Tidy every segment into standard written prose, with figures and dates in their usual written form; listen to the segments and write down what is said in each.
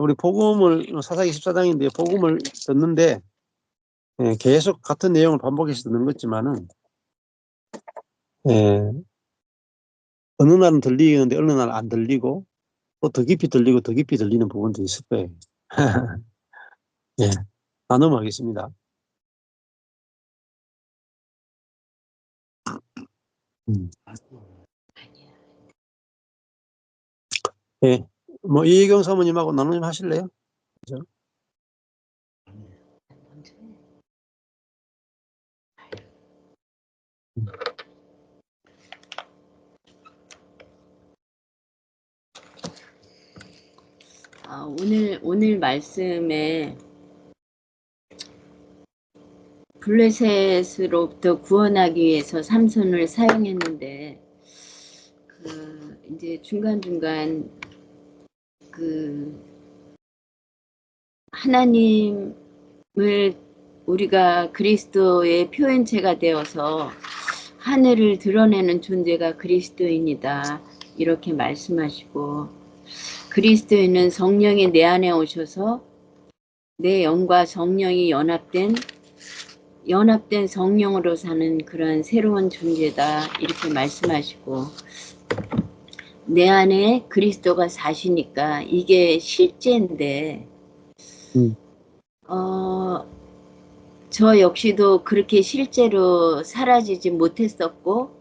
우리 복음을 사사기 14장인데 복음을 듣는데 계속 같은 내용을 반복해서 듣는 거지만은 어느 날은 들리는데 어느 날 안 들리고 또 더 깊이 들리고 더 깊이 들리는 부분도 있을 거예요. 예, 다 넘어가겠습니다. 예, 뭐 이혜경 사모님하고 나누님 하실래요? 그죠? 오늘 말씀에 블레셋으로부터 구원하기 위해서 삼손을 사용했는데 이제 중간중간 하나님을 우리가 그리스도의 표현체가 되어서 하늘을 드러내는 존재가 그리스도인이다 이렇게 말씀하시고, 그리스도인은 성령이 내 안에 오셔서 내 영과 성령이 연합된 성령으로 사는 그런 새로운 존재다 이렇게 말씀하시고, 내 안에 그리스도가 사시니까 이게 실제인데 저 역시도 그렇게 실제로 사라지지 못했었고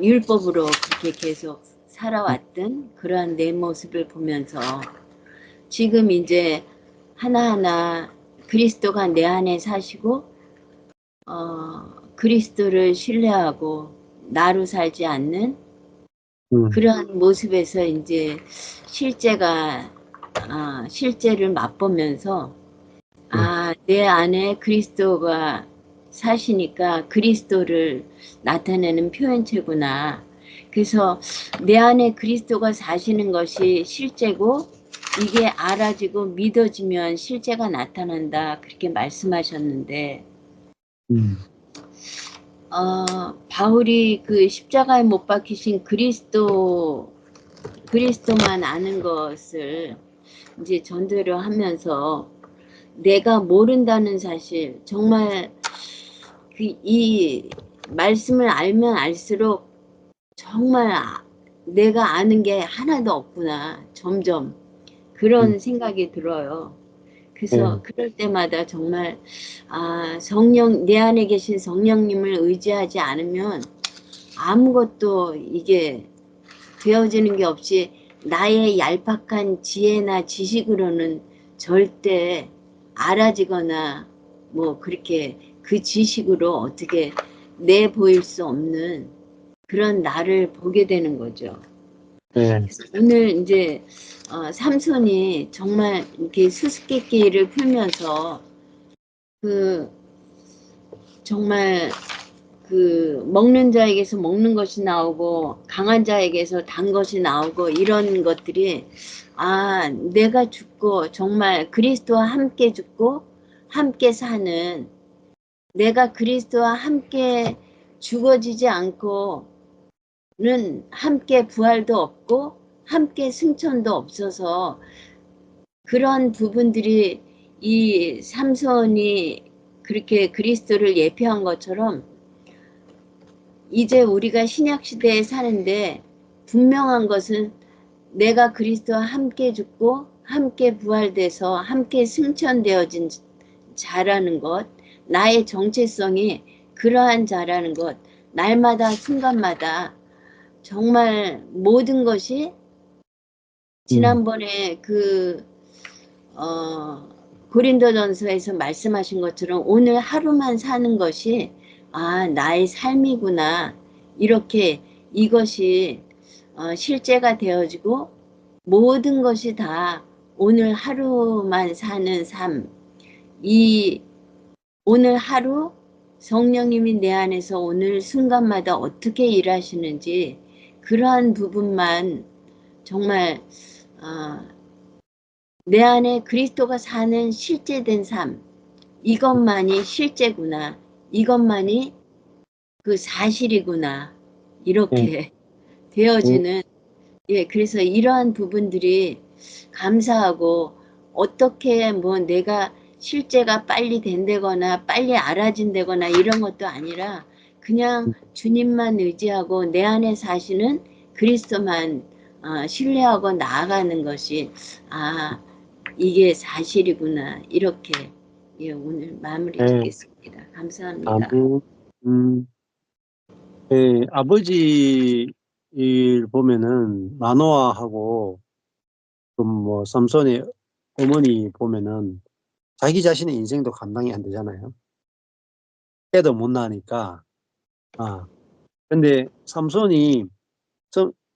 율법으로 그렇게 계속 살아왔던 그러한 내 모습을 보면서 지금 이제 하나하나 그리스도가 내 안에 사시고 그리스도를 신뢰하고 나로 살지 않는 그러한 모습에서 이제 실제를 맛보면서 내 안에 그리스도가 사시니까 그리스도를 나타내는 표현체구나. 그래서 내 안에 그리스도가 사시는 것이 실제고 이게 알아지고 믿어지면 실제가 나타난다 그렇게 말씀하셨는데, 바울이 그 십자가에 못 박히신 그리스도만 아는 것을 이제 전도를 하면서 내가 모른다는 사실, 정말 이 말씀을 알면 알수록 정말 내가 아는 게 하나도 없구나 점점 그런 생각이 들어요. 그래서 그럴 때마다 정말 내 안에 계신 성령님을 의지하지 않으면 아무것도 이게 되어지는 게 없이 나의 얄팍한 지혜나 지식으로는 절대 알아지거나 뭐 그렇게 그 지식으로 어떻게 내보일 수 없는 그런 나를 보게 되는 거죠. 오늘 이제 삼손이 정말 이렇게 수수께끼를 풀면서 정말 먹는 자에게서 먹는 것이 나오고 강한 자에게서 단 것이 나오고 이런 것들이 내가 죽고 정말 그리스도와 함께 죽고 함께 사는, 내가 그리스도와 함께 죽어지지 않고는 함께 부활도 없고 함께 승천도 없어서 그런 부분들이 이 삼손이 그렇게 그리스도를 예표한 것처럼 이제 우리가 신약시대에 사는데 분명한 것은 내가 그리스도와 함께 죽고 함께 부활돼서 함께 승천되어진 자라는 것, 나의 정체성이 그러한 자라는 것, 날마다 순간마다 정말 모든 것이 지난번에 고린도전서에서 말씀하신 것처럼 오늘 하루만 사는 것이 나의 삶이구나, 이렇게 이것이 실제가 되어지고 모든 것이 다 오늘 하루만 사는 삶, 이 오늘 하루 성령님이 내 안에서 오늘 순간마다 어떻게 일하시는지 그러한 부분만 정말 내 안에 그리스도가 사는 실제된 삶, 이것만이 실제구나, 이것만이 그 사실이구나 이렇게 되어지는, 그래서 이러한 부분들이 감사하고, 어떻게 뭐 내가 실제가 빨리 된다거나 빨리 알아진다거나 이런 것도 아니라 그냥 주님만 의지하고 내 안에 사시는 그리스도만 신뢰하고 나아가는 것이, 아, 이게 사실이구나, 이렇게, 예, 오늘 마무리 예, 짓겠습니다. 감사합니다. 아무, 음, 예, 아버지 일 보면은 마노아하고 그 뭐 삼손의 어머니 보면은 자기 자신의 인생도 감당이 안 되잖아요. 애도 못 낳으니까. 아, 근데 삼손이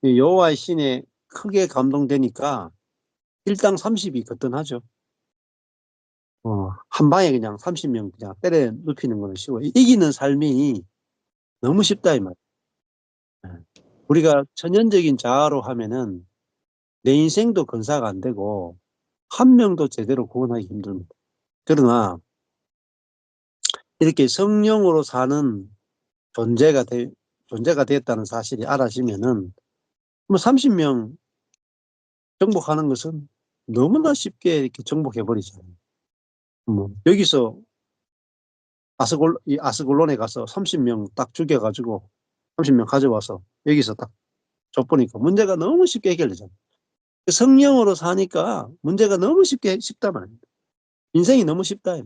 여호와의 신에 크게 감동되니까 일당 30이 거뜬하죠. 한 방에 그냥 30명 그냥 때려 눕히는 거는 쉬워. 이기는 삶이 너무 쉽다 이 말. 예. 우리가 천연적인 자아로 하면은 내 인생도 건사가 안 되고 한 명도 제대로 구원하기 힘듭니다. 그러나 이렇게 성령으로 사는 존재가 됐다는 사실이 알아지면은 뭐 30명 정복하는 것은 너무나 쉽게 이렇게 정복해 버리잖아요. 뭐 여기서 이 아스골론에 가서 30명 딱 죽여가지고 30명 가져와서 여기서 딱 줘보니까 문제가 너무 쉽게 해결되잖아요. 성령으로 사니까 문제가 너무 쉽다 말입니다. 인생이 너무 쉽다. 네.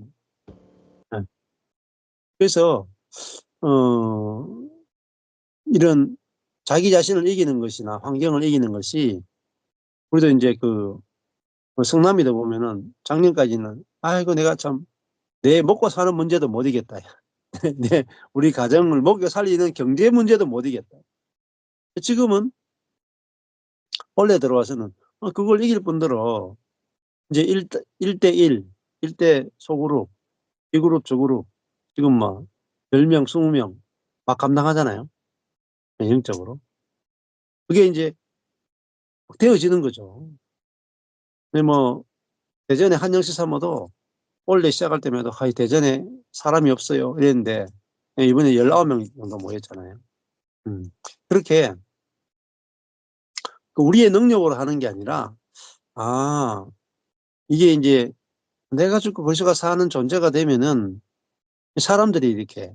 그래서 어, 이런 자기 자신을 이기는 것이나 환경을 이기는 것이 우리도 이제 성남이도 보면은 작년까지는 아이고 내가 참 내 먹고 사는 문제도 못 이겼다. 내 우리 가정을 먹여 살리는 경제 문제도 못 이겼다. 지금은 원래 들어와서는 그걸 이길 뿐더러 이제 1대1, 1대 소그룹, 이 그룹, 저 그룹 지금 막 10명, 20명 막 감당하잖아요. 영적으로. 그게 이제 되어지는 거죠. 근데 뭐 대전에 한영시 사모도 원래 시작할 때마도 대전에 사람이 없어요 이랬는데 이번에 19명 정도 모였잖아요. 음. 그렇게 우리의 능력으로 하는 게 아니라 아 이게 이제 내가 죽고 그리스도가 사는 존재가 되면은 사람들이 이렇게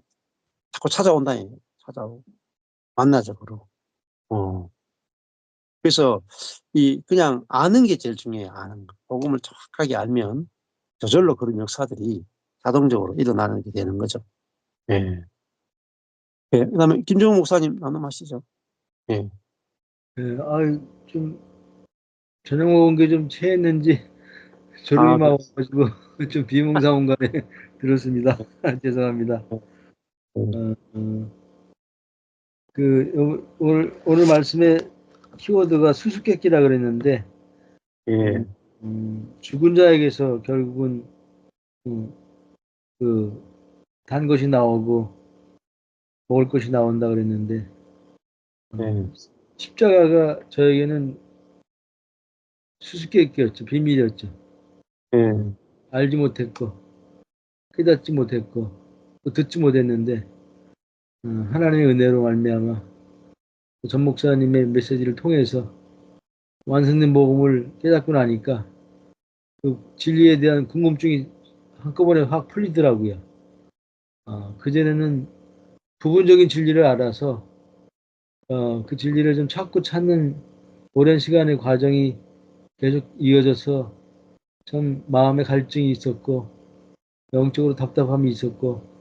자꾸 찾아온다니 찾아오고 만나죠 그러고. 그래서 그냥 아는 게 제일 중요해요. 아는 거. 복음을 정확하게 알면 저절로 그런 역사들이 자동적으로 일어나게 되는 거죠. 예. 예. 그다음에 김종훈 목사님 나눔하시죠. 예. 예, 좀 저녁 먹은 게 좀 체했는지 졸음이 아, 막 와가지고 좀 비몽사몽간에 들었습니다. 죄송합니다. 예. 어, 오늘 말씀에 키워드가 수수께끼라 그랬는데, 예. 죽은 자에게서 결국은 음, 단 것이 나오고 먹을 것이 나온다 그랬는데, 예. 십자가가 저에게는 수수께끼였죠. 비밀이었죠. 예. 알지 못했고 깨닫지 못했고 또 듣지 못했는데, 하나님의 은혜로 말미암아 전 목사님의 메시지를 통해서 완성된 복음을 깨닫고 나니까 그 진리에 대한 궁금증이 한꺼번에 확 풀리더라고요. 그전에는 부분적인 진리를 알아서 그 진리를 좀 찾고 찾는 오랜 시간의 과정이 계속 이어져서 참 마음의 갈증이 있었고 영적으로 답답함이 있었고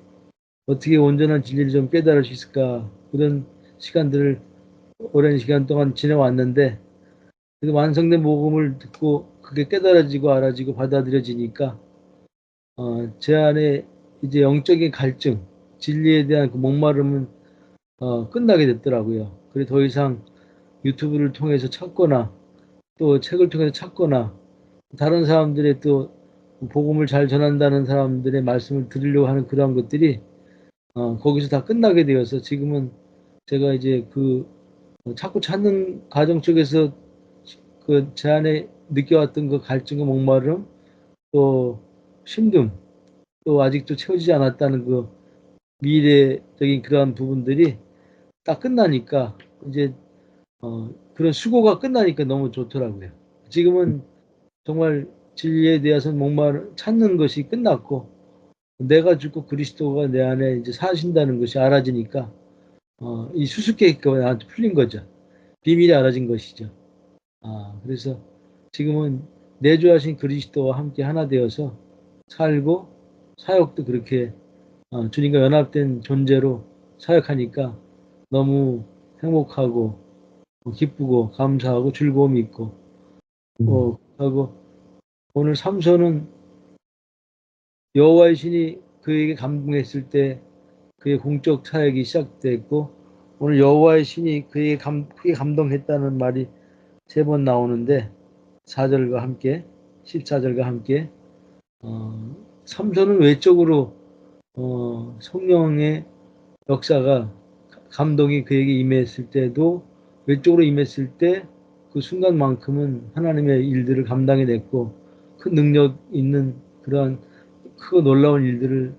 어떻게 온전한 진리를 좀 깨달을 수 있을까, 그런 시간들을 오랜 시간 동안 지내왔는데, 그래서 완성된 복음을 듣고 그게 깨달아지고 알아지고 받아들여지니까 제 안에 이제 영적인 갈증, 진리에 대한 그 목마름은 끝나게 됐더라고요. 그래 더 이상 유튜브를 통해서 찾거나 또 책을 통해서 찾거나 다른 사람들의 또 복음을 잘 전한다는 사람들의 말씀을 들으려고 하는 그러한 것들이 거기서 다 끝나게 되어서 지금은 제가 이제 찾고 찾는 과정 속에서 그 제 안에 느껴왔던 그 갈증과 목마름, 또 힘듦, 또 아직도 채워지지 않았다는 그 미래적인 그러한 부분들이 딱 끝나니까 이제 그런 수고가 끝나니까 너무 좋더라고요. 지금은 정말 진리에 대해서 찾는 것이 끝났고 내가 죽고 그리스도가 내 안에 이제 사신다는 것이 알아지니까 이 수수께끼가 나한테 풀린 거죠. 비밀이 알아진 것이죠. 그래서 지금은 내주하신 그리스도와 함께 하나 되어서 살고 사역도 그렇게 주님과 연합된 존재로 사역하니까 너무 행복하고 기쁘고 감사하고 즐거움이 있고 하고 오늘 삼손은 여호와의 신이 그에게 감동했을 때 그의 공적 사역이 시작됐고 오늘 여호와의 신이 그에게 크게 감동했다는 말이 3번 나오는데 4절과 함께 14절과 함께 삼손은 외적으로 성령의 역사가 감동이 그에게 임했을 때도 외적으로 임했을 때 그 순간만큼은 하나님의 일들을 감당해냈고 큰 능력 있는 그러한 크고 놀라운 일들을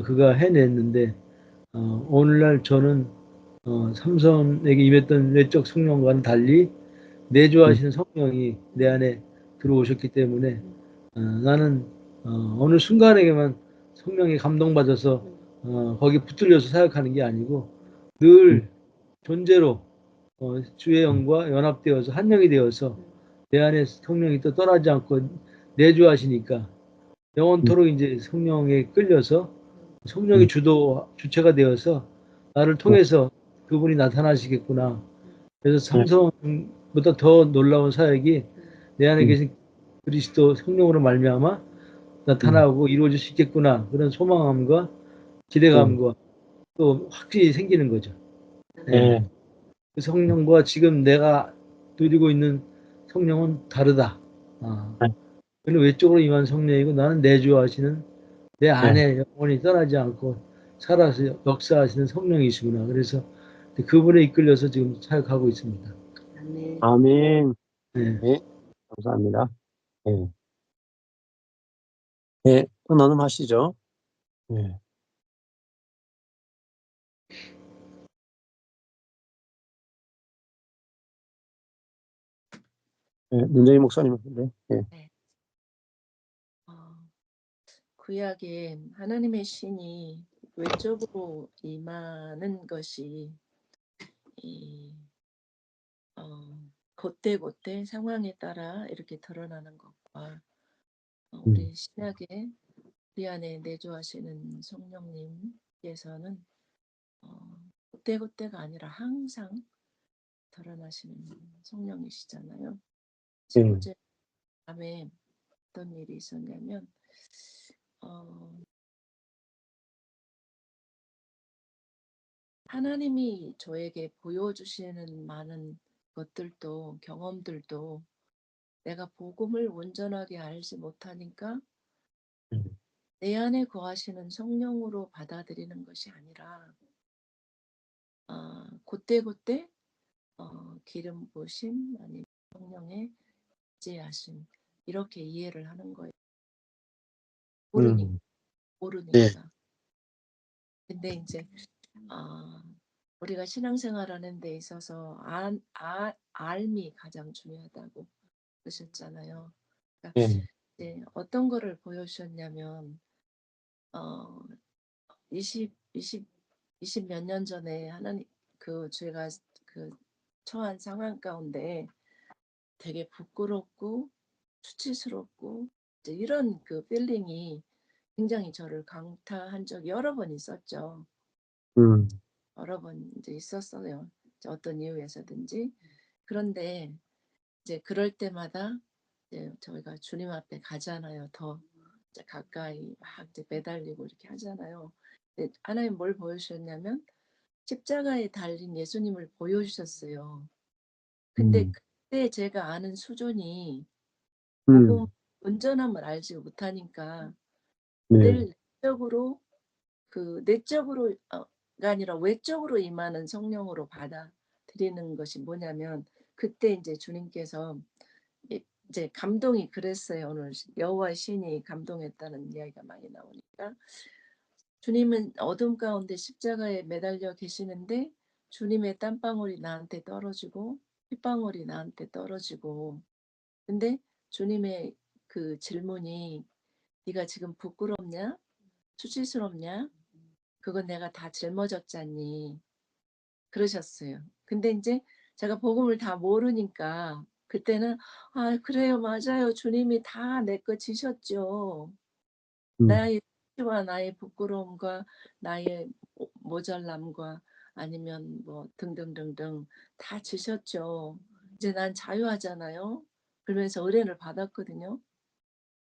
그가 해냈는데 오늘날 저는 삼손에게 임했던 외적 성령과는 달리 내주하시는 성령이 내 안에 들어오셨기 때문에 나는 어느 순간에게만 성령이 감동받아서 거기에 붙들려서 사역하는 게 아니고 늘 존재로 주의 영과 연합되어서 한 영이 되어서 내 안에 성령이 또 떠나지 않고 내주하시니까 영원토록 이제 성령에 끌려서 성령이 주체가 되어서 나를 통해서 그분이 나타나시겠구나. 그래서 삼성보다 더 놀라운 사역이 내 안에 계신 그리스도 성령으로 말미암아 나타나고 이루어질 수 있겠구나. 그런 소망감과 기대감과 또 확실히 생기는 거죠. 네. 그 성령과 지금 내가 누리고 있는 성령은 다르다. 그는 외적으로 임한 성령이고 나는 내주하시는 내 안에 영원히 떠나지 않고 살아서 역사하시는 성령이시구나. 그래서 그분에 이끌려서 지금 사역하고 있습니다. 아멘. 아멘. 네. 네, 감사합니다. 네. 네, 또 나눔하시죠. 네. 네, 문정희 목사님. 네. 네. 네. 구약에 하나님의 신이 외적으로 임하는 것이 이, 그때그때 상황에 따라 이렇게 드러나는 것과 우리 신약에 우리 안에 내주하시는 성령님께서는 그때그때가 아니라 항상 드러나시는 성령이시잖아요. 지금 어제 밤에 어떤 일이 있었냐면 하나님이 저에게 보여주시는 많은 것들도 경험들도 내가 복음을 온전하게 알지 못하니까 내 안에 거하시는 성령으로 받아들이는 것이 아니라 그때그때 기름 부으심 아니면 성령의 지혜하심 이렇게 이해를 하는 거예요. 네. 모르니까. 근데 이제 우리가 신앙생활하는 데 있어서 알미 가장 중요하다고 그러셨잖아요. 그러니까 네. 이제 어떤 거를 보여주셨냐면 20 몇 년 전에 하나님 제가 처한 상황 가운데 되게 부끄럽고 수치스럽고 이제 이런 필링이 굉장히 저를 강타한 적이 여러 번 있었죠. 여러 번 이제 있었어요. 어떤 이유에서든지. 그런데 이제 그럴 때마다 이제 저희가 주님 앞에 가잖아요. 더 이제 가까이 막 이제 매달리고 이렇게 하잖아요. 근데 하나님 뭘 보여주셨냐면 십자가에 달린 예수님을 보여주셨어요. 근데 그때 제가 아는 수준이 복음 온전함을 알지 못하니까 늘 내적으로가 아니라 외적으로 임하는 성령으로 받아들이는 것이 뭐냐면 그때 이제 주님께서 이제 감동이 그랬어요. 오늘 여호와의 신이 감동했다는 이야기가 많이 나오니까 주님은 어둠 가운데 십자가에 매달려 계시는데 주님의 땀방울이 나한테 떨어지고 핏방울이 나한테 떨어지고 근데 주님의 그 질문이 네가 지금 부끄럽냐? 수치스럽냐? 그건 내가 다 짊어졌잖니. 그러셨어요. 근데 이제 제가 복음을 다 모르니까 그때는 아 그래요. 맞아요. 주님이 다 내 거 지셨죠. 나의 수치와 나의 부끄러움과 나의 모자람과 아니면 뭐 등등등등 다 지셨죠. 이제 난 자유하잖아요. 그러면서 은혜를 받았거든요.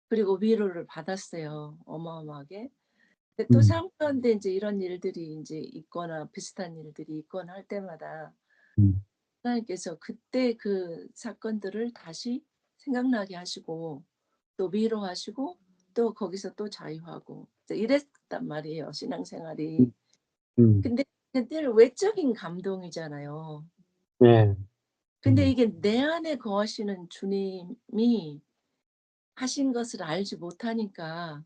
그리고 위로를 받았어요. 어마어마하게. 근데 또 삶 가운데 이제 이런 일들이 이제 있거나 비슷한 일들이 있거나 할 때마다 하나님께서 그때 그 사건들을 다시 생각나게 하시고 또 위로하시고 또 거기서 또 자유하고 이제 이랬단 말이에요. 신앙생활이. 근데 늘 외적인 감동이잖아요. 네. 근데 이게 내 안에 거하시는 주님이 하신 것을 알지 못하니까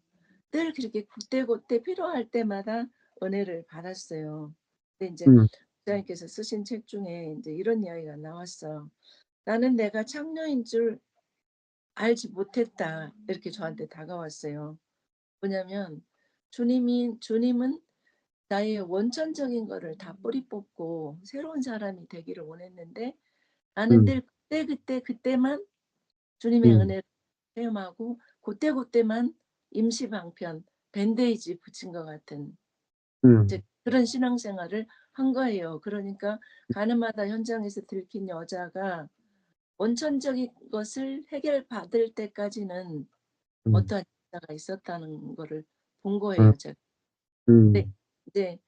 늘 그렇게 그때그때 필요할 때마다 은혜를 받았어요. 근데 이제 목사님께서 쓰신 책 중에 이제 이런 이야기가 나왔어. 나는 내가 창녀인 줄 알지 못했다. 이렇게 저한테 다가왔어요. 뭐냐면 주님은 나의 원천적인 거를 다 뿌리 뽑고 새로운 사람이 되기를 원했는데 나는 늘 그때만 주님의 은혜를 체험하고 그때만 임시방편 밴데이지 붙인 것 같은 이제 그런 신앙생활을 한 거예요. 그러니까 가는 마다 현장에서 들킨 여자가 원천적인 것을 해결받을 때까지는 어떠한 역사가 있었다는 거를 본 거예요, 제가. 근데 이제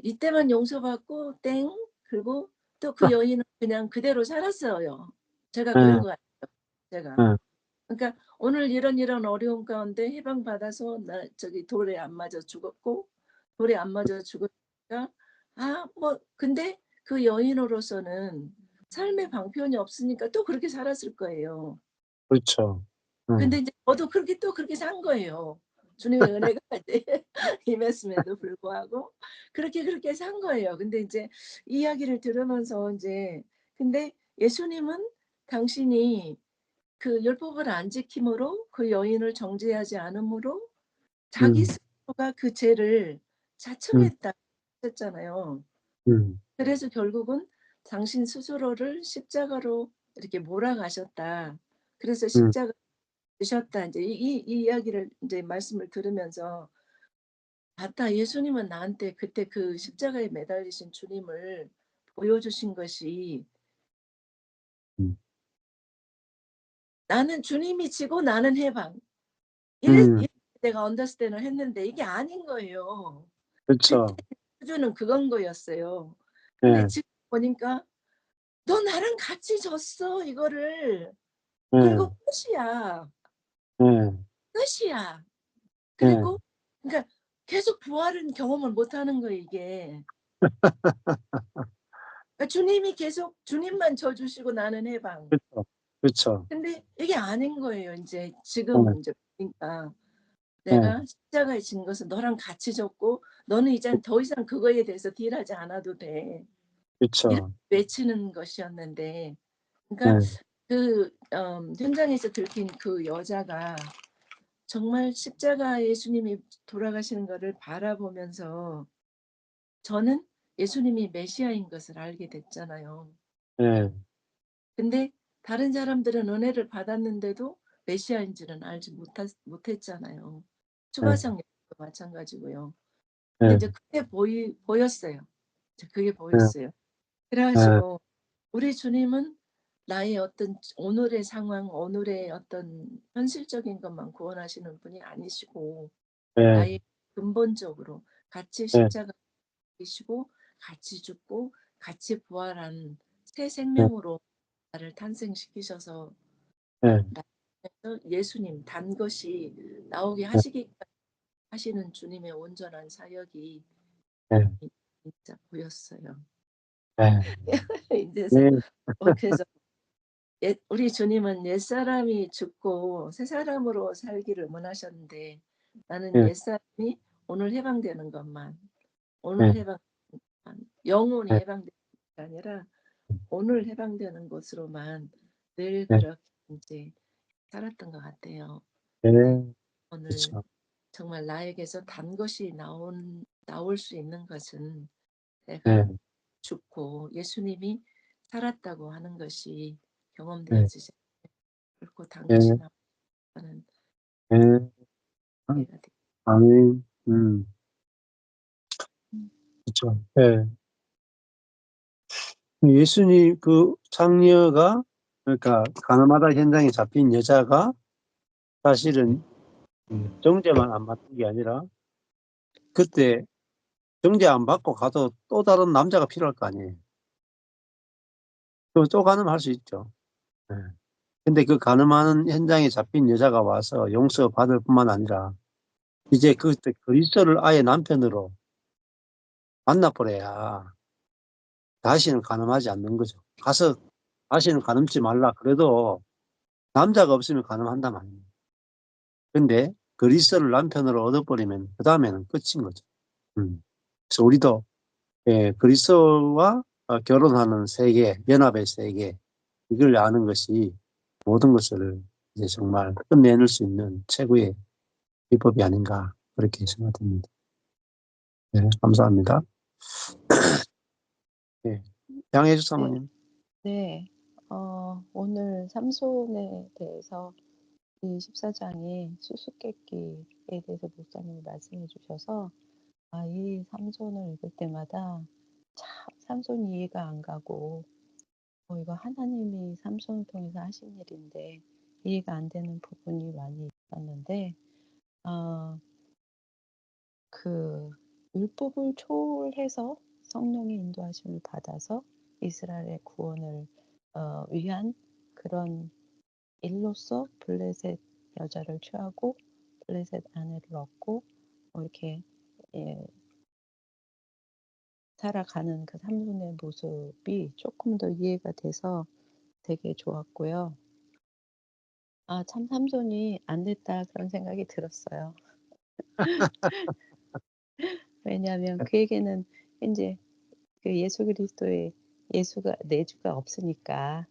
이때만 용서받고 땡 그리고 또 그 여인은 그냥 그대로 살았어요. 제가 그런 거 같아요. 제가. 그러니까 오늘 이런 어려움 가운데 해방받아서 나 저기 돌에 안 맞아 죽었고 돌에 안 맞아 죽으니까 뭐 근데 그 여인으로서는 삶의 방편이 없으니까 또 그렇게 살았을 거예요. 그렇죠. 근데 이제 저도 그렇게 또 그렇게 산 거예요. 주님의 은혜가 이제 임했음에도 불구하고 그렇게 산 거예요. 근데 이제 이야기를 들으면서 이제 근데 예수님은 당신이 그 율법을 안 지킴으로 그 여인을 정죄하지 않으므로 자기 스스로가 그 죄를 자청했다 했잖아요. 그래서 결국은 당신 스스로를 십자가로 이렇게 몰아가셨다. 그래서 십자가 지셨다. 이제 이 이야기를 이제 말씀을 들으면서 맞다. 예수님은 나한테 그때 그 십자가에 매달리신 주님을 보여주신 것이 나는 주님이 지고 나는 해방. 이렇게 내가 언더스탠을 했는데 이게 아닌 거예요. 그때 그렇죠. 수준은 그건 거였어요. 근데 네. 지금 보니까 너 나랑 같이 졌어 이거를. 네. 그리고 끝이야. 네. 끝이야. 네. 그리고 그러니까 계속 부활은 경험을 못 하는 거예요 이게. 그러니까 주님이 계속 주님만 져 주시고 나는 해방. 그렇죠. 그렇죠. 근데 이게 아닌 거예요 인제 네. 지금 인제 보니까. 네. 내가 십자가에 진 것은 너랑 같이 졌고 너는 이젠 더 이상 그거에 대해서 딜하지 않아도 돼. 이렇게 그렇죠. 외치는 것이었는데 그러니까 네. 그 현장에서 들킨 그 여자가 정말 십자가 예수님이 돌아가시는 거를 바라보면서 저는 예수님이 메시아인 것을 알게 됐잖아요. 네. 근데 다른 사람들은 은혜를 받았는데도 메시아인지는 알지 못했잖아요. 네. 추가성도 마찬가지고요. 근데 네. 이제 그게 보였어요. 이제 그게 네. 보였어요. 그래 네. 가지고 우리 주님은 나의 어떤 오늘의 상황, 오늘의 어떤 현실적인 것만 구원하시는 분이 아니시고 네. 나의 근본적으로 같이 네. 십자가 지시고 같이 죽고 같이 부활한 새 네. 생명으로 나를 탄생시키셔서 네. 나에서 예수님 단 것이 나오게 네. 하시기까지 하시는 주님의 온전한 사역이 네. 진짜 보였어요. 네. 이제서 네. 그래서 우리 주님은 옛사람이 죽고 새사람으로 살기를 원하셨는데 나는 네. 옛사람이 오늘 해방되는 것만 오늘 네. 해방 영혼이 네. 해방되는 게 아니라 오늘 해방되는 것으로만 늘 네. 그렇게 이제 살았던 것 같아요. 네. 오늘 그렇죠. 정말 나에게서 단 것이 나올 수 있는 것은 네. 내가 죽고 예수님이 살았다고 하는 것이 네. 경험되어지지 결코 단 네. 것이 나오는 네. 이해가 돼요. 아멘. 음. 그렇죠. 예. 예수님 그 장녀가 그러니까 가늠하다 현장에 잡힌 여자가 사실은 정죄만 안 받는 게 아니라 그때 정죄 안 받고 가도 또 다른 남자가 필요할 거 아니에요. 그럼 또 가늠할 수 있죠. 예. 근데 그 가늠하는 현장에 잡힌 여자가 와서 용서받을 뿐만 아니라 이제 그때 그리스도를 아예 남편으로 만나 버려야 다시는 가늠하지 않는 거죠. 가서 다시는 가늠지 말라 그래도 남자가 없으면 가늠한단 말입니다. 근데 그리스도를 남편으로 얻어 버리면 그다음에는 끝인 거죠. 그래서 우리도 그리스도와 결혼하는 세계, 연합의 세계 이걸 아는 것이 모든 것을 이제 정말 끝내줄 수 있는 최고의 비법이 아닌가 그렇게 생각됩니다. 네, 감사합니다. 네, 양혜주 네, 사모님. 네. 오늘 삼손에 대해서 이 14장이 수수께끼에 대해서 목사님이 말씀해 주셔서 이 삼손을 읽을 때마다 참 삼손이 이해가 안 가고 이거 하나님이 삼손을 통해서 하신 일인데 이해가 안 되는 부분이 많이 있었는데 그 율법을 초월해서 성령의 인도하심을 받아서 이스라엘의 구원을 위한 그런 일로서 블레셋 여자를 취하고 블레셋 아내를 얻고 이렇게 예, 살아가는 그 삼손의 모습이 조금 더 이해가 돼서 되게 좋았고요. 참 삼손이 안 됐다 그런 생각이 들었어요. 왜냐하면 그에게는 이제 그 예수 그리스도의 예수가 내주가 없으니까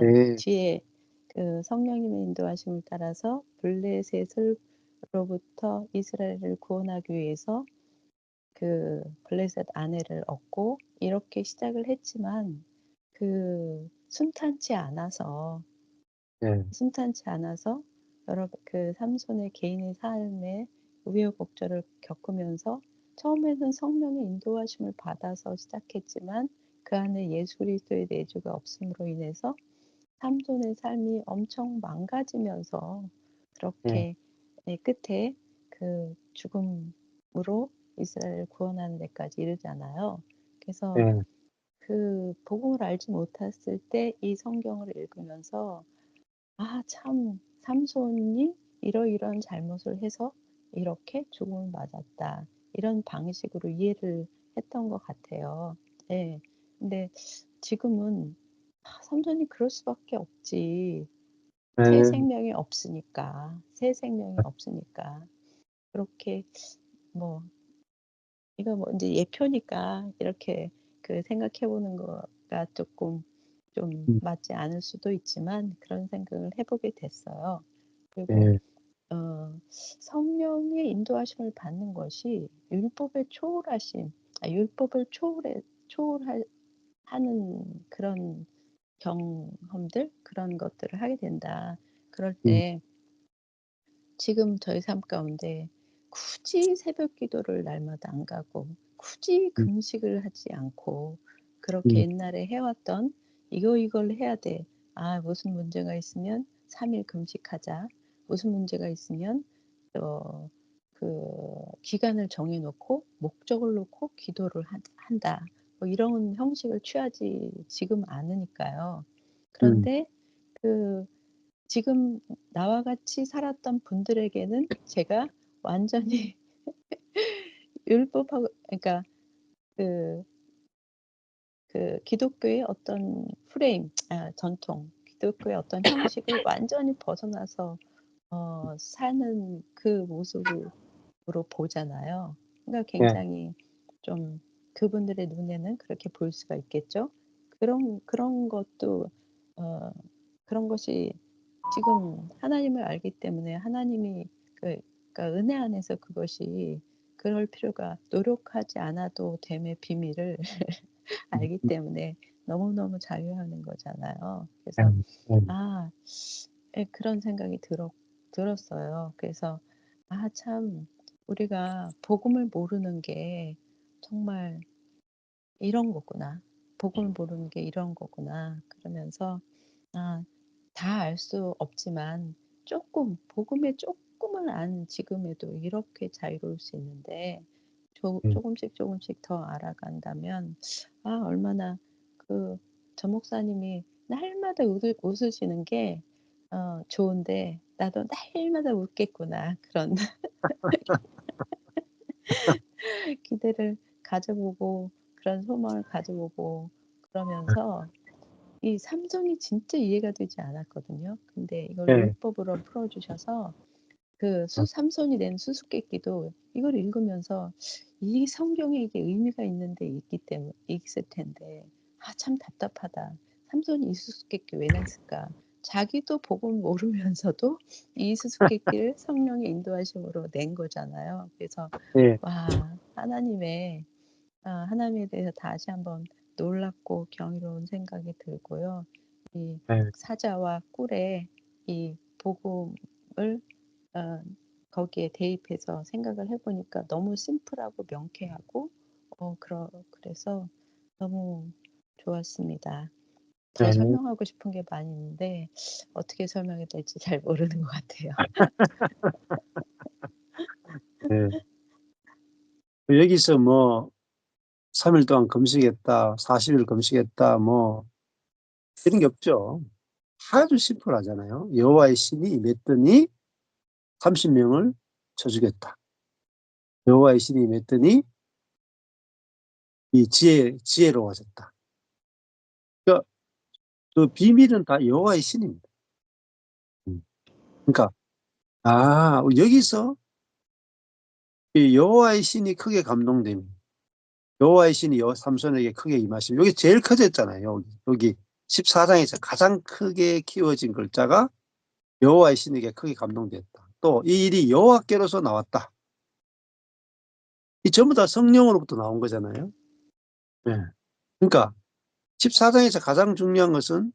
네, 뒤에 그 성령님의 인도하심을 따라서 블레셋으로부터 이스라엘을 구원하기 위해서 그 블레셋 아내를 얻고 이렇게 시작을 했지만 네, 순탄치 않아서 여러 그 삼손의 개인의 삶에 우여곡절을 겪으면서 처음에는 성령의 인도하심을 받아서 시작했지만 그 안에 예수 그리스도의 내주가 없음으로 인해서 삼손의 삶이 엄청 망가지면서 네, 그렇게 끝에 그 죽음으로 이스라엘을 구원하는 데까지 이르잖아요. 그래서 네, 그 복음을 알지 못했을 때 이 성경을 읽으면서 참 삼손이 이러이러한 잘못을 해서 이렇게 죽음을 맞았다. 이런 방식으로 이해를 했던 것 같아요. 네. 근데 지금은 삼손이 그럴 수밖에 없지. 새 네, 생명이 없으니까. 새 생명이 없으니까. 그렇게 뭐 이거 뭐 이제 예표니까 이렇게 그 생각해 보는 거가 조금 좀 음, 맞지 않을 수도 있지만 그런 생각을 해보게 됐어요. 그리고 네, 성령의 인도하심을 받는 것이 율법의 초월하심, 율법을 초월하는 그런 경험들, 그런 것들을 하게 된다. 그럴 음, 때 지금 저희 삶 가운데 굳이 새벽 기도를 날마다 안 가고 굳이 음, 금식을 하지 않고 그렇게 음, 옛날에 해왔던 이걸 해야 돼. 무슨 문제가 있으면 3일 금식하자. 무슨 문제가 있으면 그 기간을 정해놓고 목적을 놓고 기도를 한다. 뭐 이런 형식을 취하지 지금 않으니까요. 음, 그런데 그 지금 나와 같이 살았던 분들에게는 제가 완전히 율법하고 그러니까 그 기독교의 어떤 프레임, 전통, 기독교의 어떤 형식을 완전히 벗어나서 사는 그 모습으로 보잖아요. 그러니까 네, 굉장히 좀 그분들의 눈에는 그렇게 보일 수가 있겠죠. 그런 것도 어, 그런 것이 지금 하나님을 알기 때문에 하나님이 그러니까 은혜 안에서 그것이 그럴 필요가 노력하지 않아도 됨의 비밀을 알기 때문에 너무너무 자유하는 거잖아요. 그래서 아, 예, 그런 생각이 들었어요. 그래서 참 우리가 복음을 모르는 게 정말 이런 거구나. 복음을 모르는 게 이런 거구나. 그러면서 다 알 수 없지만 조금 복음의 조금을 안 지금에도 이렇게 자유로울 수 있는데 조금씩 조금씩 더 알아간다면 얼마나 저 목사님이 날마다 웃으시는 게 좋은데 나도 날마다 웃겠구나 그런 기대를 가져보고 그런 소망을 가져보고 그러면서 이 삼손이 진짜 이해가 되지 않았거든요. 근데 이걸 예, 율법으로 풀어주셔서 삼손이 낸 수수께끼도 이걸 읽으면서 이 성경에 이게 의미가 있는데 있을 텐데 참 답답하다. 삼손이 이 수수께끼 왜 냈을까? 자기도 복음 모르면서도 이 수수께끼를 성령의 인도하심으로 낸 거잖아요. 그래서 예, 와 하나님에 대해서 다시 한번 놀랍고 경이로운 생각이 들고요. 이 예, 사자와 꿀의 이 복음을 거기에 대입해서 생각을 해보니까 너무 심플하고 명쾌하고 그래서 너무 좋았습니다. 더 예, 설명하고 싶은 게 많이 있는데 어떻게 설명해야 될지 잘 모르는 것 같아요. 예. 여기서 뭐 3일 동안 금식했다, 40일 금식했다, 뭐 이런 게 없죠. 아주 심플하잖아요. 여호와의 신이 임했더니 30명을 쳐주겠다. 여호와의 신이 임했더니 이 지혜로워졌다. 그러니까 그 비밀은 다 여호와의 신입니다. 그러니까 여기서 이 여호와의 신이 크게 감동됩니다. 여호와의 신이 삼손에게 크게 임하시면 여기 제일 커졌잖아요. 여기 14장에서 가장 크게 키워진 글자가 여호와의 신에게 크게 감동됐다. 또 이 일이 여호와께로서 나왔다. 이 전부 다 성령으로부터 나온 거잖아요. 네. 그러니까 14장에서 가장 중요한 것은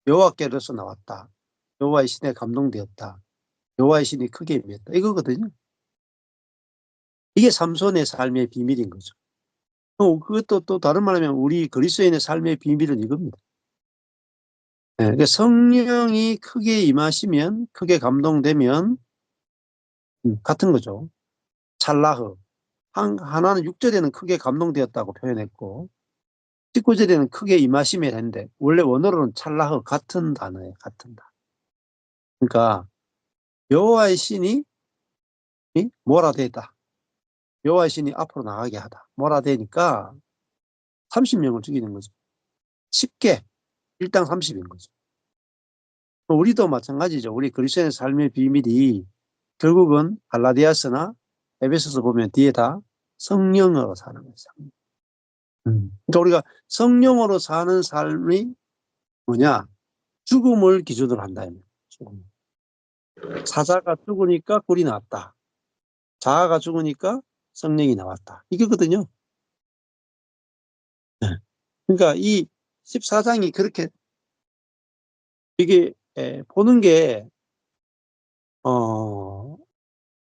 여호와께로서 나왔다. 여호와의 신에 감동되었다. 여호와의 신이 크게 임했다. 이거거든요. 이게 삼손의 삶의 비밀인 거죠. 그것도 또 다른 말하면 우리 그리스도인의 삶의 비밀은 이겁니다. 네, 그러니까 성령이 크게 임하시면, 크게 감동되면 같은 거죠. 찰나흐. 하나는 6절에는 크게 감동되었다고 표현했고 19절에는 크게 임하심에 했는데 원래 원어로는 찰나흐 같은 단어예요. 같은 단어. 그러니까 여호와의 신이 몰아대다. 여호와의 신이 앞으로 나가게 하다. 몰아대니까 30명을 죽이는 거죠. 쉽게 1당 30인 거죠. 우리도 마찬가지죠. 우리 그리스도인의 삶의 비밀이 결국은 갈라디아서나 에베소서 보면 뒤에 다 성령으로 사는 거예요. 그러니까 우리가 성령으로 사는 삶이 뭐냐? 죽음을 기준으로 한다. 죽음. 사자가 죽으니까 꿀이 나왔다. 자아가 죽으니까 성령이 나왔다. 이거거든요. 네. 그러니까 이 14장이 그렇게 이게 보는 게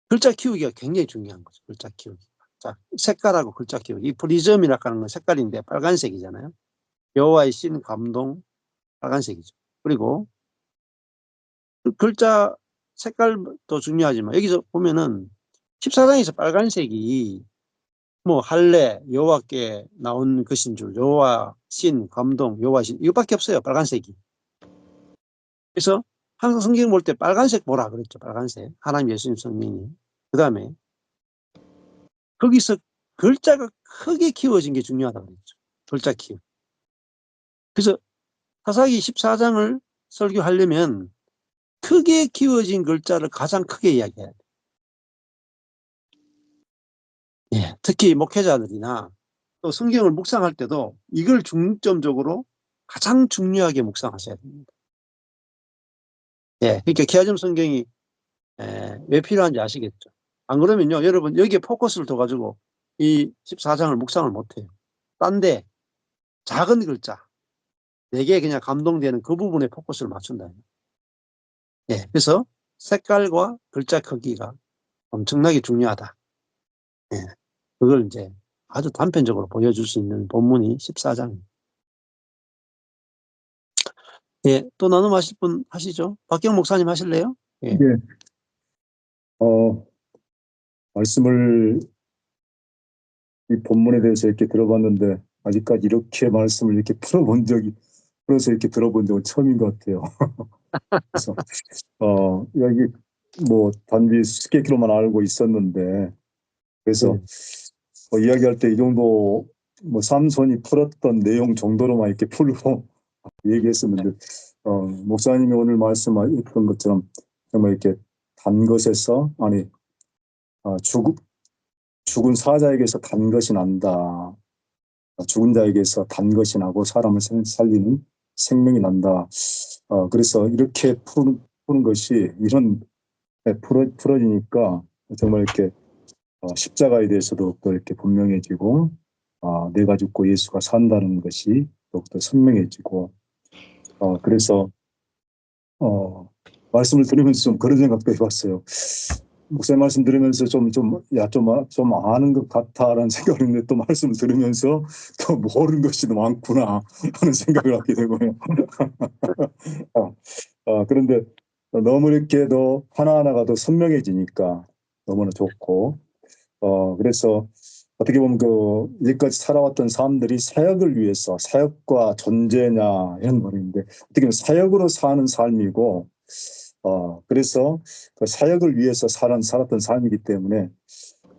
글자 키우기가 굉장히 중요한 거죠. 글자 키우기. 자, 색깔하고 글자 키우기. 이 프리즘이라고 하는 건 색깔인데 빨간색이잖아요. 여호와의 신 감동 빨간색이죠. 그리고 그 글자 색깔도 중요하지만 여기서 보면은 14장에서 빨간색이 뭐 할례 여호와께 나온 것인 줄 여호와 신 감동 여호와 신 이거밖에 없어요. 빨간색이. 그래서 항상 성경 볼 때 빨간색 보라 그랬죠. 빨간색. 하나님 예수님 성령이. 그다음에 거기서 글자가 크게 키워진 게 중요하다고 그랬죠. 글자 키워. 그래서 사사기 14장을 설교하려면 크게 키워진 글자를 가장 크게 이야기해야 돼요. 예, 특히 목회자들이나 또 성경을 묵상할 때도 이걸 중점적으로 가장 중요하게 묵상하셔야 됩니다. 예, 그러니까 케아즘 성경이 왜 필요한지 아시겠죠? 안 그러면요, 여러분 여기에 포커스를 둬가지고 이 14장을 묵상을 못해요. 딴데 작은 글자, 내게 그냥 감동되는 그 부분에 포커스를 맞춘다. 예, 그래서 색깔과 글자 크기가 엄청나게 중요하다. 예, 그걸 이제 아주 단편적으로 보여줄 수 있는 본문이 14장입니다. 예, 또 나눔하실 분 하시죠? 박경 목사님 하실래요? 예. 예, 말씀을 이 본문에 대해서 이렇게 들어봤는데 아직까지 이렇게 말씀을 이렇게 풀어서 이렇게 들어본 적은 처음인 것 같아요. 그래서 여기 뭐 단지 수수께끼로만 알고 있었는데 그래서 이야기할 때 이 정도 뭐 삼손이 풀었던 내용 정도로만 이렇게 풀고 얘기했었는데 목사님이 오늘 말씀하셨던 것처럼 정말 이렇게 단 것에서 죽은 사자에게서 단 것이 난다. 죽은 자에게서 단 것이 나고 사람을 살리는 생명이 난다. 그래서 이렇게 푸는 것이 이런 풀어지니까 정말 이렇게 십자가에 대해서도 또 이렇게 분명해지고 내가 죽고 예수가 산다는 것이 더욱더 선명해지고 그래서 말씀을 들으면서 좀 그런 생각도 해봤어요. 목사님 말씀 들으면서 좀 아는 것 같다라는 생각을 했는데 또 말씀을 들으면서 또 모르는 것이 더 많구나 하는 생각을 하게 되고요. 그런데 너무 이렇게 더 하나하나가 더 선명해지니까 너무나 좋고 그래서 어떻게 보면 그 이제까지 살아왔던 사람들이 사역을 위해서 사역과 존재냐 이런 말인데 어떻게 보면 사역으로 사는 삶이고 그래서 그 사역을 위해서 살았던 삶이기 때문에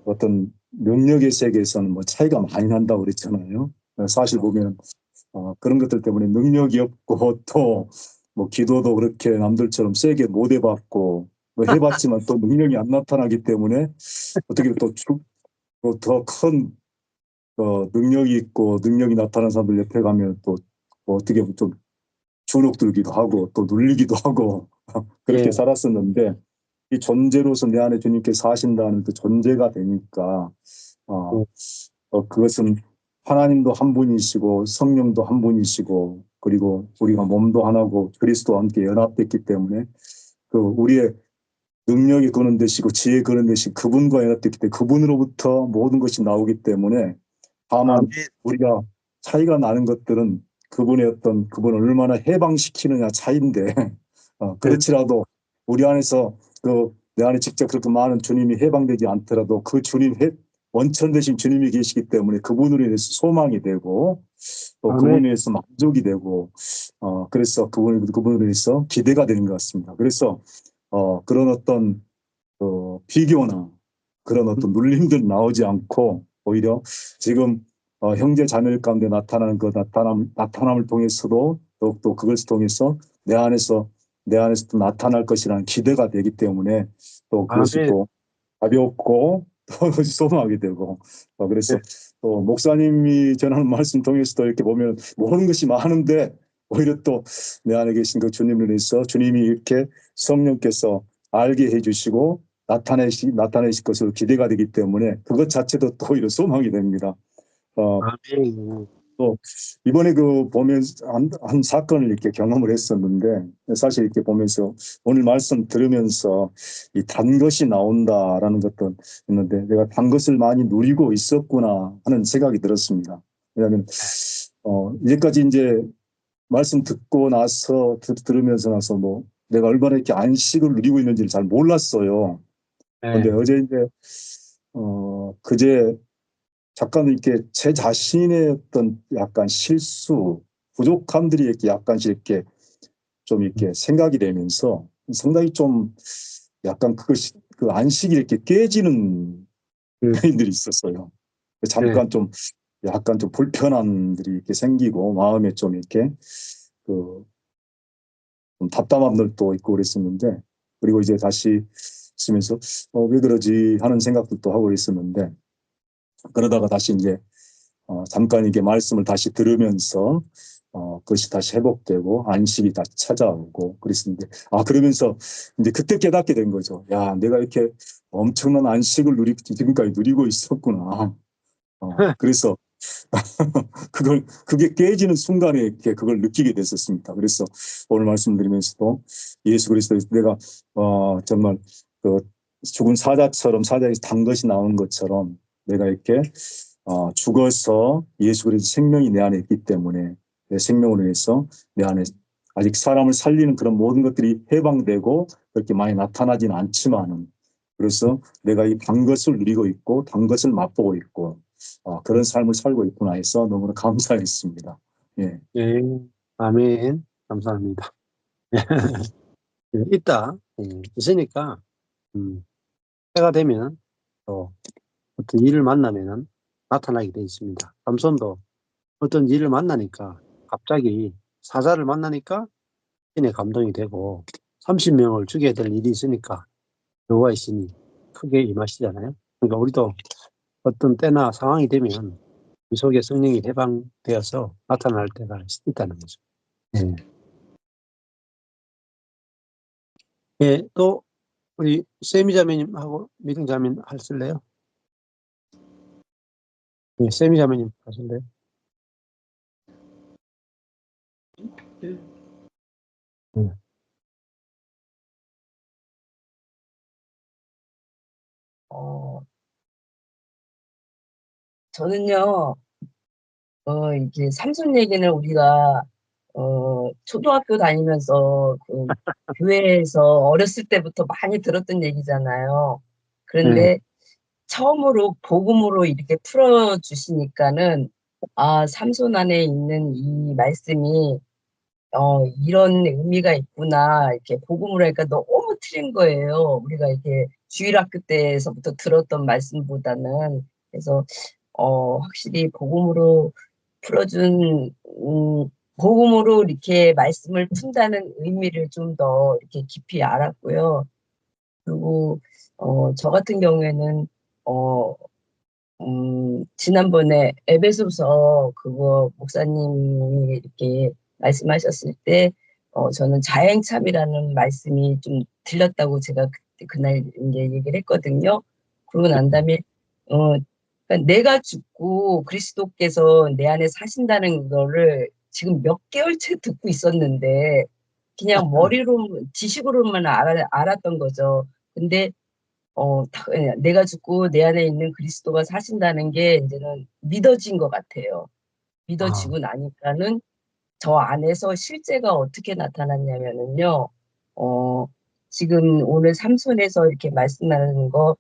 어떤 능력의 세계에서는 뭐 차이가 많이 난다고 그랬잖아요. 사실 보면 그런 것들 때문에 능력이 없고 또 뭐 기도도 그렇게 남들처럼 세게 못 해봤고 뭐 해봤지만 또 능력이 안 나타나기 때문에 어떻게 또더큰 능력이 있고 능력이 나타나는 사람들 옆에 가면 또뭐 어떻게 보면 좀 주눅들기도 하고 또 눌리기도 하고 그렇게 예. 살았었는데 이 존재로서 내 안에 주님께서 사신다는 그 존재가 되니까 그것은 하나님도 한 분이시고 성령도 한 분이시고 그리고 우리가 몸도 하나고 그리스도와 함께 연합됐기 때문에 그 우리의 능력이 그는 되시고 지혜 그는 되시고 그분과 연합됐기 때문에 그분으로부터 모든 것이 나오기 때문에 다만 아멘. 우리가 차이가 나는 것들은 그분을 얼마나 해방시키느냐 차이인데 그렇지라도 우리 안에서 내 안에 직접 그렇게 많은 주님이 해방되지 않더라도 그 원천 되신 주님이 계시기 때문에 그분으로 인해서 소망이 되고 또 아멘. 그분으로 인해서 만족이 되고 그래서 그분으로 인해서 기대가 되는 것 같습니다. 그래서 그런 어떤 비교나 그런 어떤 눌림들 나오지 않고 오히려 지금 형제 자매 가운데 나타나는 그 나타남을 통해서도 더욱더 그것을 통해서 내 안에서 또 나타날 것이라는 기대가 되기 때문에 또 그것이 아멘. 또 가볍고 또 소망하게 되고 그래서 또 목사님이 전하는 말씀 통해서도 이렇게 보면 모르는 것이 많은데 오히려 또 내 안에 계신 그 주님을 위해서 주님이 이렇게 성령께서 알게 해주시고 나타내실 것으로 기대가 되기 때문에 그것 자체도 또 오히려 소망이 됩니다. 아멘. 또 이번에 보면서 한 사건을 이렇게 경험을 했었는데 사실 이렇게 보면서 오늘 말씀 들으면서 이 단 것이 나온다라는 것도 있는데 내가 단 것을 많이 누리고 있었구나 하는 생각이 들었습니다. 왜냐하면 이제까지 이제 말씀 듣고 나서 들으면서 나서 뭐 내가 얼마나 이렇게 안식을 누리고 있는지를 잘 몰랐어요. 근데 어제 이제 그제 잠깐 이렇게 제 자신의 어떤 약간 실수, 부족함들이 이렇게 약간씩 이렇게 좀 이렇게 생각이 되면서 상당히 좀 약간 그것이 그 안식이 이렇게 깨지는 면들이 있었어요. 잠깐 좀 약간 좀 불편함들이 이렇게 생기고 마음에 좀 이렇게 그 좀 답답함들도 있고 그랬었는데 그리고 이제 다시 있으면서 왜 그러지 하는 생각들도 하고 있었는데 그러다가 다시 이제 잠깐 이게 말씀을 다시 들으면서 그것이 다시 회복되고 안식이 다시 찾아오고 그랬는데 그러면서 이제 그때 깨닫게 된 거죠. 야, 내가 이렇게 엄청난 안식을 지금까지 누리고 있었구나. 그래서 그게 깨지는 순간에 이렇게 그걸 느끼게 됐었습니다. 그래서 오늘 말씀드리면서도 예수 그리스도에서 내가 정말 그 죽은 사자처럼 사자에서 단 것이 나온 것처럼 내가 이렇게 죽어서 예수 그리스도 생명이 내 안에 있기 때문에 내 생명으로 해서 내 안에 아직 사람을 살리는 그런 모든 것들이 해방되고 그렇게 많이 나타나지는 않지만은 그래서 내가 이 단 것을 누리고 있고 단 것을 맛보고 있고 그런 삶을 살고 있구나 해서 너무나 감사했습니다. 예. 예, 아멘. 감사합니다. 예, 있다. 있으니까, 해가 되면 또 어떤 일을 만나면은 나타나게 돼 있습니다. 삼손도 어떤 일을 만나니까 갑자기 사자를 만나니까 신의 감동이 되고 30명을 죽여야 될 일이 있으니까 여호와 있으니 크게 임하시잖아요. 그러니까 우리도 어떤 때나 상황이 되면 그 속에 성령이 해방되어서 나타날 때가 있다는 거죠. 예. 예, 또 우리 세미 자매님하고 미ling 자매님 하실래요? 예, 세미 자매님 하실래요? 예. 어, 저는요, 이제 삼손 얘기는 우리가, 초등학교 다니면서 교회에서 어렸을 때부터 많이 들었던 얘기잖아요. 예. 그런데 처음으로 복음으로 이렇게 풀어주시니까는, 삼손 안에 있는 이 말씀이, 이런 의미가 있구나. 이렇게 복음으로 하니까 너무 틀린 거예요. 우리가 이렇게 주일학교 때에서부터 들었던 말씀보다는. 그래서, 확실히 복음으로 풀어준, 복음으로 이렇게 말씀을 푼다는 의미를 좀 더 이렇게 깊이 알았고요. 그리고, 저 같은 경우에는, 어, 지난번에 에베소서 그거 목사님이 이렇게 말씀하셨을 때, 저는 자행참이라는 말씀이 좀 들렸다고 제가 그날 이제 얘기를 했거든요. 그러고 난 다음에, 그러니까 내가 죽고 그리스도께서 내 안에 사신다는 거를 지금 몇 개월째 듣고 있었는데, 그냥 머리로, 지식으로만 알았던 거죠. 근데 내가 죽고 내 안에 있는 그리스도가 사신다는 게 이제는 믿어진 것 같아요. 아, 믿어지고 나니까는 저 안에서 실제가 어떻게 나타났냐면은요, 어, 지금 오늘 삼손에서 이렇게 말씀하는 거,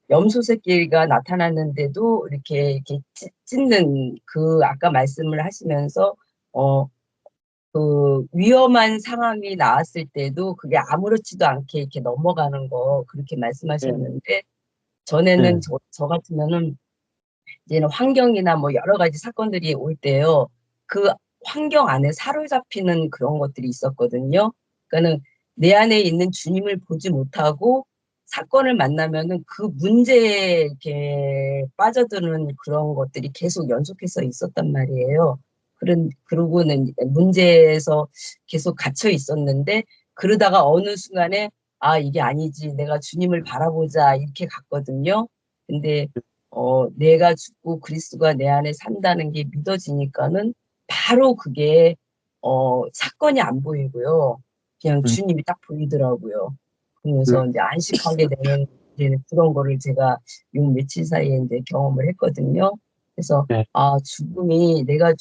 염소 새끼가 나타났는데도 이렇게 찢는 아까 말씀을 하시면서, 어, 위험한 상황이 나왔을 때도 그게 아무렇지도 않게 이렇게 넘어가는 거, 그렇게 예, 말씀하셨는데, 전에는 예, 저 같으면은 이제는 환경이나 뭐 여러 가지 사건들이 올 때요. 그 환경 안에 사로잡히는 그런 것들이 있었거든요. 그러니까는 내 안에 있는 주님을 보지 못하고 사건을 만나면은 그 문제에 이렇게 빠져드는 그런 것들이 계속 연속해서 있었단 말이에요. 그러고는 문제에서 계속 갇혀 있었는데 그러다가 어느 순간에 이게 아니지. 내가 주님을 바라보자. 이렇게 갔거든요. 근데 내가 죽고 그리스도가 내 안에 산다는 게 믿어지니까는 바로 그게 사건이 안 보이고요. 그냥 음, 주님이 딱 보이더라고요. 그러면서 음, 이제 안식하게 되는 이제 그런 거를 제가 요 며칠 사이에 이제 경험을 했거든요. 그래서 예. 죽음이 내가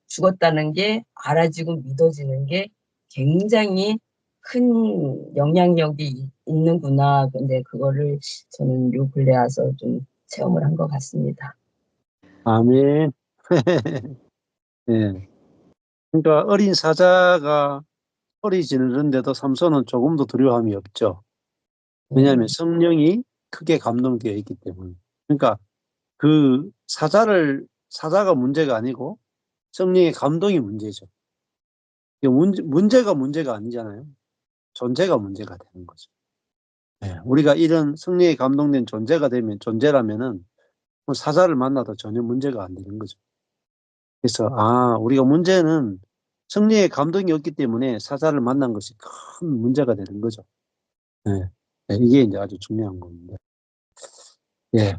죽었다는 게 알아지고 믿어지는 게 굉장히 큰 영향력이 있는구나. 근데 그거를 저는 요 근래 와서 좀 체험을 한 것 같습니다. 아멘. 예. 그러니까 어린 사자가 소리 지르는데도 삼손은 조금도 두려움이 없죠. 왜냐하면 음, 성령이 크게 감동되어 있기 때문에. 그러니까 그 사자가 문제가 아니고 성령의 감동이 문제죠. 이게 문제가 아니잖아요. 존재가 문제가 되는 거죠. 예, 우리가 이런 성령에 감동된 존재라면은 뭐 사자를 만나도 전혀 문제가 안 되는 거죠. 그래서 우리가 문제는 성령의 감동이 없기 때문에 사자를 만난 것이 큰 문제가 되는 거죠. 예. 예, 이게 이제 아주 중요한 겁니다. 예.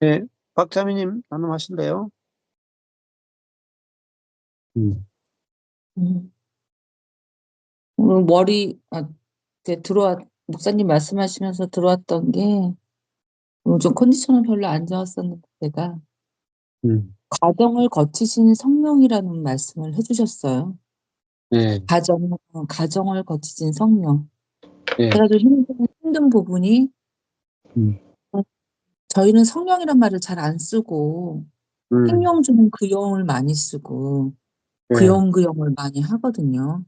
예, 박자미님 나눔하실래요? 음. 음. 오늘 머리 이제 목사님 말씀하시면서 들어왔던 게 오늘 좀 컨디션은 별로 안 좋았었는데 제가 음. 과정을 거치신 성령이라는 말씀을 해주셨어요. 예. 가정을 거치신 성령. 예. 제가 좀 힘든 부분이 음. 저희는 성령이란 말을 잘 안 쓰고 음. 생명 주는 그 영을 많이 쓰고 그 예. 영을 많이 하거든요.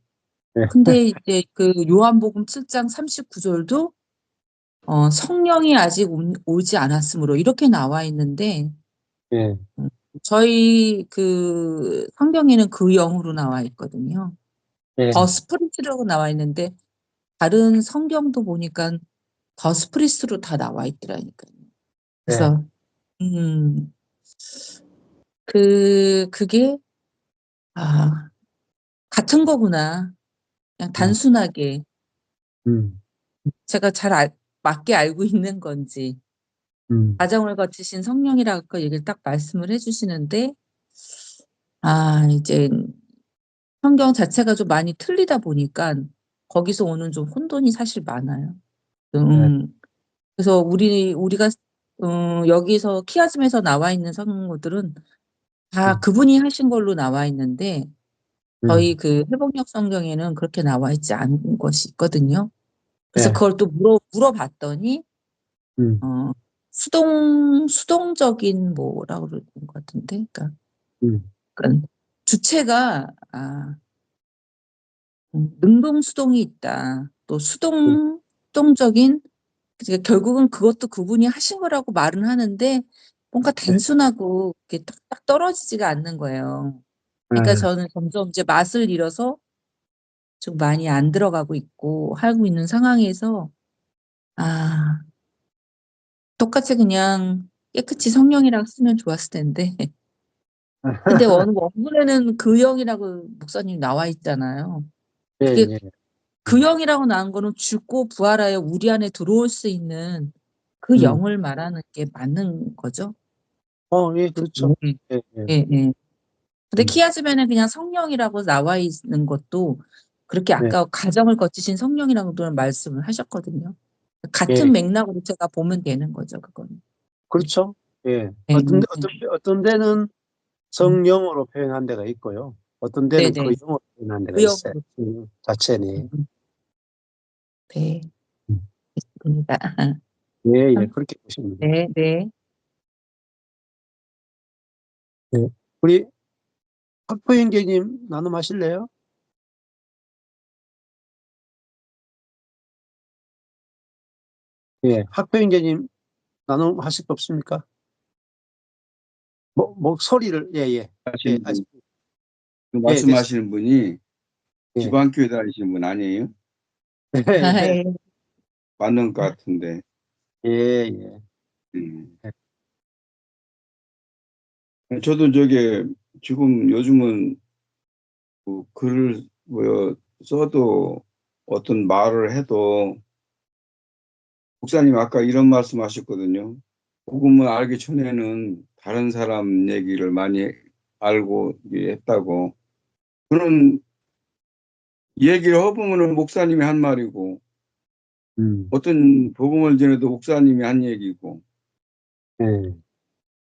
예. 근데 이제 그 요한복음 7장 39절도 성령이 아직 오지 않았으므로 이렇게 나와 있는데 예. 저희 그 성경에는 그 영으로 나와 있거든요. 예. 더 스피릿이라고 나와 있는데 다른 성경도 보니까 더 스피릿으로 다 나와 있더라니까요. 예. 그래서 그게 같은 거구나. 그냥 음. 단순하게 음. 제가 맞게 알고 있는 건지 음. 과정을 거치신 성령이라고 얘기를 딱 말씀을 해주시는데 이제 성경 자체가 좀 많이 틀리다 보니까 거기서 오는 좀 혼돈이 사실 많아요. 예. 그래서 우리가 여기서 키아즘에서 나와 있는 성경들은 다 음. 그분이 하신 걸로 나와 있는데 저희 음. 그 회복력 성경에는 그렇게 나와 있지 않은 것이 있거든요. 그래서 예. 그걸 또 물어봤더니 음. 수동적인 뭐라고 그러는 것 같은데, 음. 그러니까 주체가 능동수동이 있다. 또 음. 수동적인 그러니까 결국은 그것도 그분이 하신 거라고 말은 하는데 뭔가 예. 단순하고 이렇게 딱 떨어지지가 않는 거예요. 그러니까 예. 저는 점점 이제 맛을 잃어서 좀 많이 안 들어가고 있고 하고 있는 상황에서 똑같이 그냥 깨끗이 성령이라고 쓰면 좋았을 텐데 근데 원문에는 그 영이라고 목사님 나와 있잖아요. 예. 그게 예. 그 영이라고 나온 거는 죽고 부활하여 우리 안에 들어올 수 있는 그 음. 영을 말하는 게 맞는 거죠. 예, 그 그렇죠. 예. 예. 예, 예. 근데 음. 키아즈면은 그냥 성령이라고 나와 있는 것도 그렇게 예. 아까 가정을 거치신 성령이라고 말씀을 하셨거든요. 예. 같은 맥락으로 제가 보면 되는 거죠, 그거는. 그렇죠. 예. 예, 어떤 데는 음. 성령으로 표현한 데가 있고요. 어떤 데는 그 네네. 영어로 표현한 데가 그 있어요. 영으로. 성령 자체니. 네, 음. 있습니다. 예, 예. 참, 그렇게 보시면 돼요. 네, 네. 예. 우리 학부 형제님 나눔하실래요? 예. 학부 형제님 나눔하실 거 없습니까? 목소리를, 예, 예. 예, 하시는 분, 아직, 그 예, 됐어요. 말씀하시는 분이 예. 지방교회 다니시는 분 아니에요? 예, 예. 예. 맞는 것 같은데. 예, 예. 음. 저도 저게 지금 요즘은 그 글을 써도 어떤 말을 해도 목사님 아까 이런 말씀 하셨거든요. 복음을 알기 전에는 다른 사람 얘기를 많이 알고 했다고. 그런 얘기를 해보면 목사님이 한 말이고 음. 어떤 복음을 전해도 목사님이 한 얘기고 예.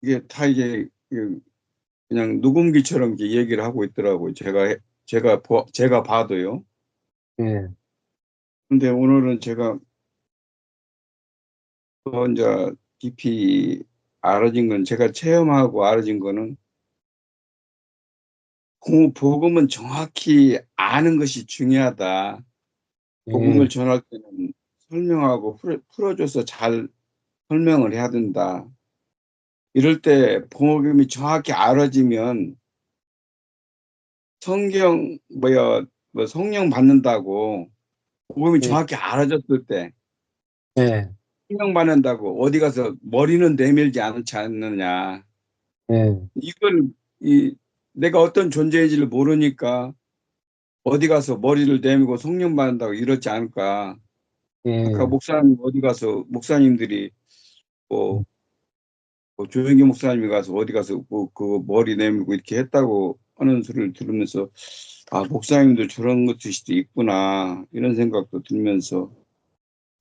이게 다 이게 그냥 녹음기처럼 이렇게 얘기를 하고 있더라고요. 제가 봐도요. 예. 근데 오늘은 제가 더 이제 깊이 알아진 건 제가 체험하고 알아진 거는 복음은 정확히 아는 것이 중요하다. 예. 복음을 전할 때는 설명하고 풀어줘서 잘 설명을 해야 된다. 이럴 때 복음이 정확히 알아지면 성경 성령 받는다고 복음이 예. 정확히 알아졌을 때 예. 성령 받는다고 어디 가서 머리는 내밀지 않지 않느냐. 예. 이걸 내가 어떤 존재인지를 모르니까 어디 가서 머리를 내밀고 성령 받는다고 이러지 않을까. 예. 아까 목사님 어디 가서 목사님들이 뭐 조영기 목사님이 가서 어디 가서 그 머리 내밀고 이렇게 했다고 하는 소리를 들으면서 목사님도 저런 것도 있구나 이런 생각도 들면서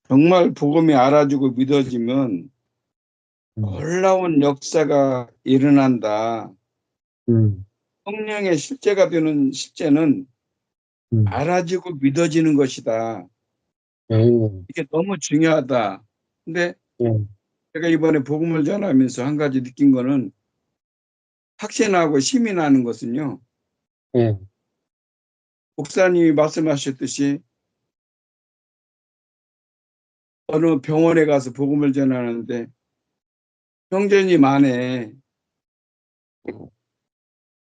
정말 복음이 알아주고 믿어지면 놀라운 역사가 일어난다. 음. 성령의 실제가 되는 실제는 알아지고 믿어지는 것이다. 예. 이게 너무 중요하다. 근데 예. 제가 이번에 복음을 전하면서 한 가지 느낀 거는 확신하고 힘이 나는 것은요. 예. 목사님이 말씀하셨듯이 어느 병원에 가서 복음을 전하는데 형제님 안에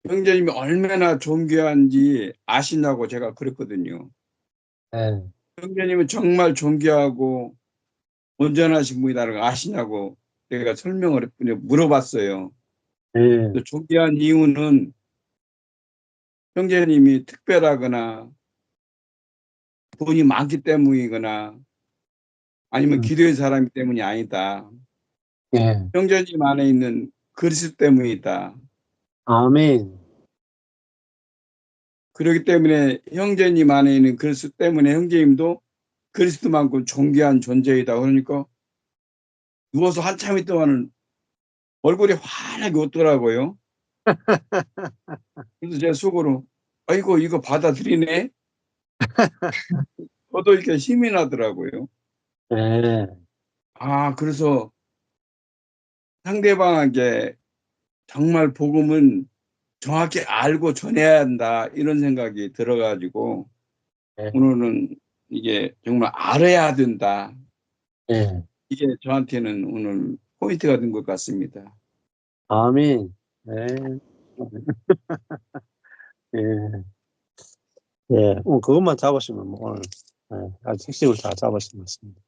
형제님이 얼마나 존귀한지 아시냐고 제가 그랬거든요. 예. 형제님은 정말 존귀하고 온전하신 분이라는 걸 아시냐고 제가 설명을 물어봤어요. 예. 존귀한 이유는 형제님이 특별하거나 돈이 많기 때문이거나 아니면 기도의 사람이기 때문이 아니다. 예. 형제님 안에 있는 그리스도 때문이다. 아멘. 그렇기 때문에 형제님 안에 있는 그리스도 때문에 형제님도 그리스도만큼 존귀한 존재이다. 그러니까 누워서 한참 있더만은 얼굴이 환하게 웃더라고요. 그래서 제 속으로 아이고 이거 받아들이네. 저도 이렇게 힘이 나더라고요. 예. 그래서 상대방에게 정말 복음은 정확히 알고 전해야 한다 이런 생각이 들어가지고 예. 오늘은 이게 정말 알아야 된다. 예. 이게 저한테는 오늘 포인트가 된 것 같습니다. 아멘. 예. 예. 예. 그것만 잡으시면 뭐 오늘 아주 핵심을 다 잡으신 것 같습니다.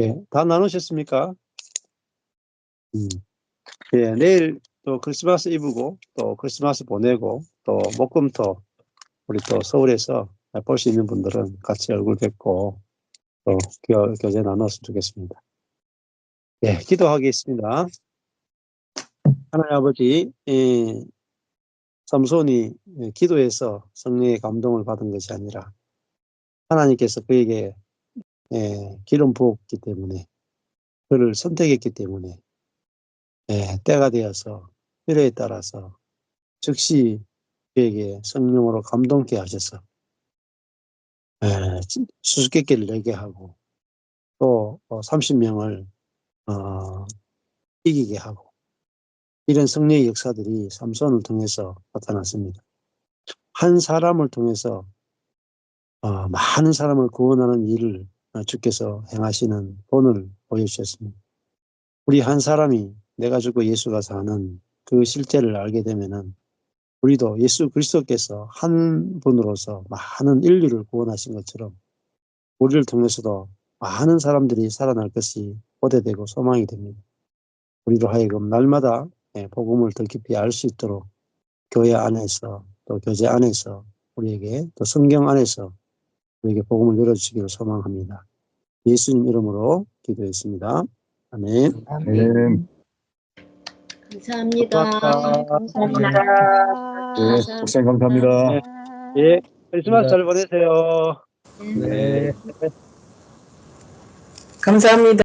예. 다 나누셨습니까? 예. 내일 또 크리스마스 이브고 또 크리스마스 보내고 또 목금토 우리 또 서울에서 볼 수 있는 분들은 같이 얼굴 뵙고 또 교제 나눴으면 좋겠습니다. 예. 기도하겠습니다. 하나님 아버지, 삼손이 기도해서 성령의 감동을 받은 것이 아니라 하나님께서 그에게 기름 부었기 때문에 그를 선택했기 때문에 때가 되어서 필요에 따라서 즉시 그에게 성령으로 감동케 하셔서 수수께끼를 내게 하고 또 30명을 이기게 하고 이런 성령의 역사들이 삼손을 통해서 나타났습니다. 한 사람을 통해서 많은 사람을 구원하는 일을 주께서 행하시는 본을 보여주셨습니다. 우리 한 사람이 내가 죽고 예수가 사는 그 실제를 알게 되면은 우리도 예수 그리스도께서 한 분으로서 많은 인류를 구원하신 것처럼 우리를 통해서도 많은 사람들이 살아날 것이 보대되고 소망이 됩니다. 우리로 하여금 날마다 복음을 더 깊이 알 수 있도록 교회 안에서 또 교제 안에서 우리에게 또 성경 안에서 우리에게 복음을 열어주시기를 소망합니다. 예수님 이름으로 기도했습니다. 아멘. 아멘. 감사합니다. 감사합니다. 감사합니다. 네, 목사님 감사합니다. 네. 예, 크리스마스 잘 보내세요. 네. 네. 감사합니다.